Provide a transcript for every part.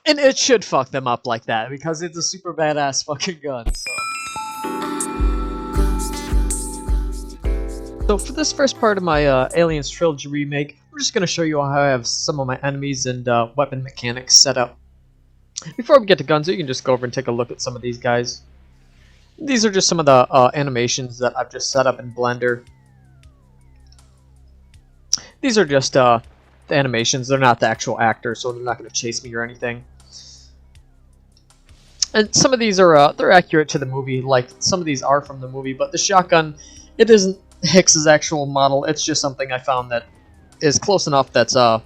And it should fuck them up like that, because it's a super badass fucking gun, so. So for this first part of my Aliens Trilogy remake, I'm just going to show you how I have some of my enemies and weapon mechanics set up. Before we get to guns, you can just go over and take a look at some of these guys. These are just some of the animations that I've just set up in Blender. These are just the animations. They're not the actual actors, so they're not going to chase me or anything. And some of these are they're accurate to the movie. Like some of these are from the movie, but the shotgun, it isn't Hicks's actual model. It's just something I found that is close enough that's I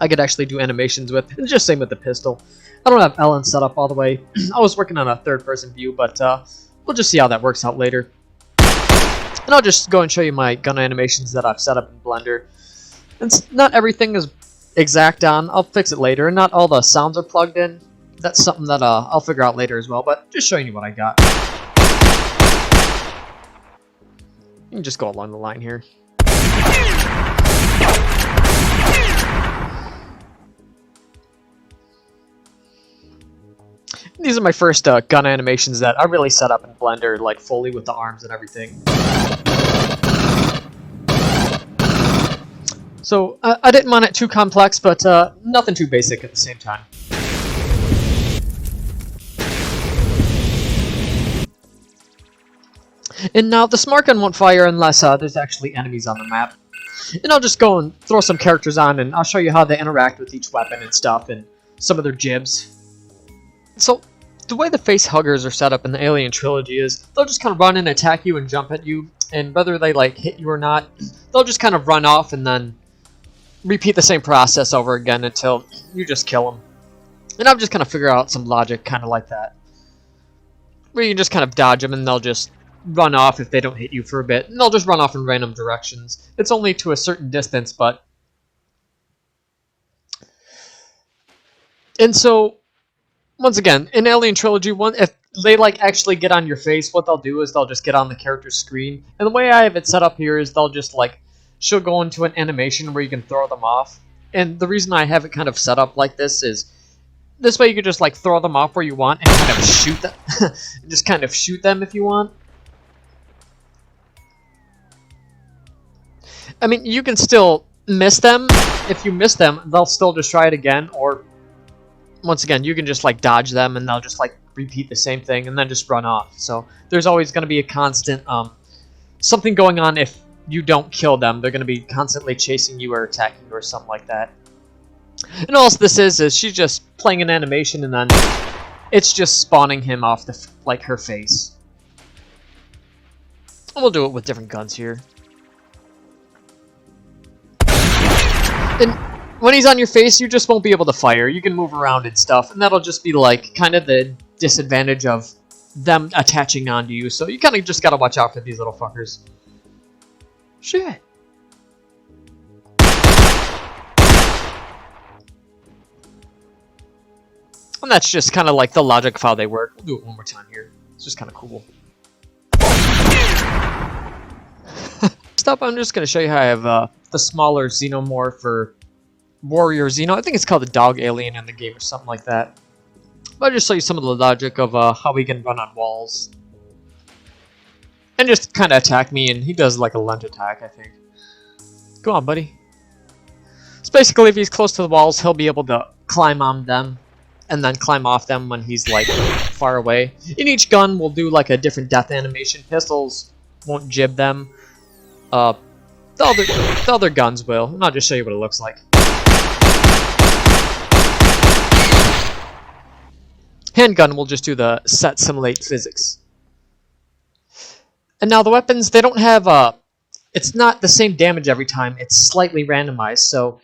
could actually do animations with. And just same with the pistol. I don't have Ellen set up all the way. I was working on a third-person view, but we'll just see how that works out later. And I'll just go and show you my gun animations that I've set up in Blender. And not everything is exact on. I'll fix it later. And not all the sounds are plugged in. That's something that I'll figure out later as well, but just showing you what I got. You can just go along the line here. These are my first gun animations that I really set up in Blender, like fully with the arms and everything. So I didn't want it too complex, but nothing too basic at the same time. And now the smart gun won't fire unless there's actually enemies on the map. And I'll just go and throw some characters on, and I'll show you how they interact with each weapon and stuff, and some of their jibs. So the way the face huggers are set up in the Alien Trilogy is they'll just kind of run and attack you and jump at you, and whether they like hit you or not, they'll just kind of run off and then repeat the same process over again until you just kill them. And I'll just kind of figure out some logic kind of like that, where you can just kind of dodge them and they'll just run off if they don't hit you for a bit, and they'll just run off in random directions. It's only to a certain distance, but... And so, once again, in Alien Trilogy, if they like actually get on your face, what they'll do is they'll just get on the character's screen. And the way I have it set up here is they'll just like, she'll go into an animation where you can throw them off. And the reason I have it kind of set up like this is, this way you can just like throw them off where you want and kind of shoot them. Just kind of shoot them if you want. I mean, you can still miss them. If you miss them, they'll still just try it again, or once again, you can just like dodge them and they'll just like repeat the same thing and then just run off. So there's always going to be a constant something going on. If you don't kill them, they're going to be constantly chasing you or attacking you or something like that. And all this is she's just playing an animation and then it's just spawning him off the like her face. And we'll do it with different guns here. And when he's on your face, you just won't be able to fire. You can move around and stuff, and that'll just be like kind of the disadvantage of them attaching onto you. So you kind of just gotta watch out for these little fuckers. Shit. And that's just kind of like the logic of how they work. We'll do it one more time here. It's just kind of cool. Next up, I'm just going to show you how I have the smaller xenomorph for warrior xeno. I think it's called the dog alien in the game or something like that. But I'll just show you some of the logic of how we can run on walls. And just kind of attack me, and he does like a lunge attack, I think. Go on, buddy. So basically, if he's close to the walls, he'll be able to climb on them and then climb off them when he's like far away. In each gun, we'll do like a different death animation. Pistols won't jib them. The other guns will, and I'll just show you what it looks like. Handgun will just do the set simulate physics. And now the weapons, they don't have it's not the same damage every time, it's slightly randomized, so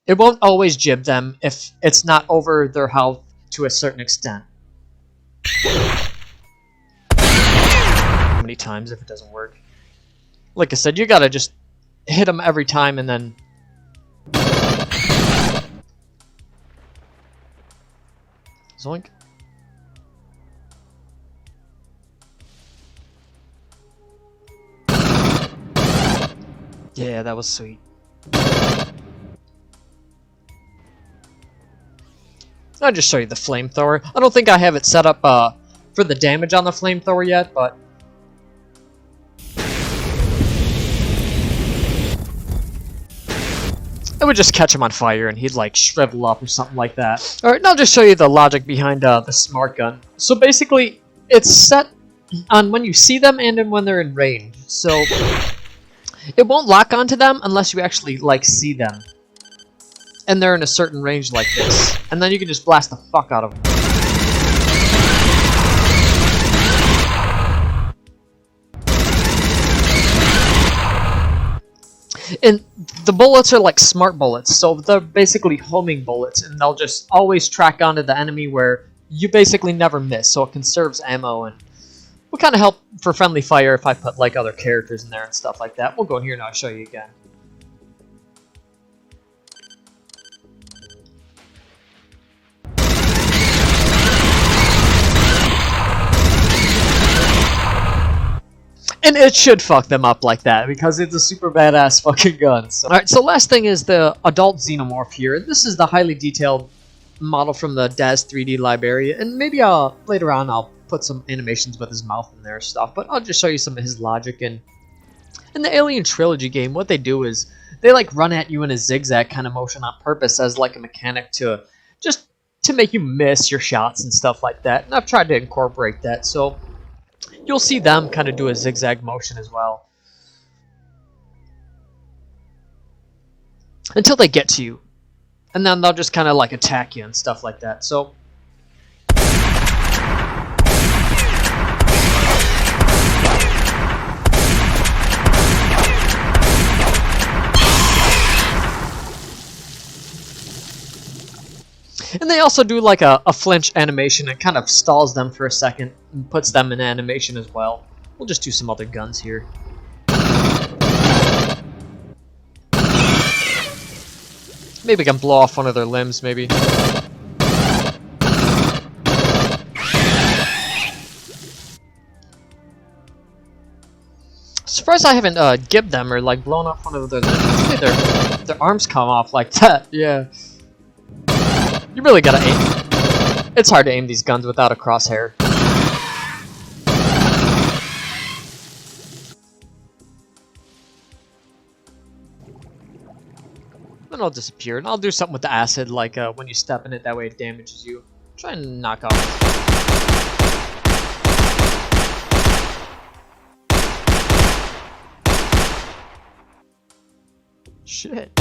it won't always jib them if it's not over their health to a certain extent. How many times if it doesn't work? Like I said, you gotta just hit them every time and then... Zoink. Yeah, that was sweet. I'll just show you the flamethrower. I don't think I have it set up for the damage on the flamethrower yet, but it would just catch him on fire and he'd like shrivel up or something like that. Alright, now I'll just show you the logic behind the smart gun. So basically, it's set on when you see them and then when they're in range. So it won't lock onto them unless you actually like see them. And they're in a certain range like this. And then you can just blast the fuck out of them. And the bullets are like smart bullets, so they're basically homing bullets, and they'll just always track onto the enemy where you basically never miss, so it conserves ammo, and will kind of help for friendly fire if I put like other characters in there and stuff like that. We'll go in here and I'll show you again. And it should fuck them up like that, because it's a super badass fucking gun. So. Alright, so last thing is the adult xenomorph here. This is the highly detailed model from the DAZ 3D library, and maybe later on I'll put some animations with his mouth in there and stuff, but I'll just show you some of his logic. And in the Alien Trilogy game, what they do is they like run at you in a zigzag kind of motion on purpose as like a mechanic to just to make you miss your shots and stuff like that, and I've tried to incorporate that, so you'll see them kind of do a zigzag motion as well. Until they get to you. And then they'll just kind of like attack you and stuff like that. So and they also do like a flinch animation. It kind of stalls them for a second and puts them in animation as well. We'll just do some other guns here. Maybe we can blow off one of their limbs, maybe. Surprised I haven't gibbed them or like blown off one of their limbs. Usually their arms come off like that, yeah. You really gotta aim. It's hard to aim these guns without a crosshair. Then it'll disappear, and I'll do something with the acid, like when you step in it, that way it damages you. Try and knock off. Shit.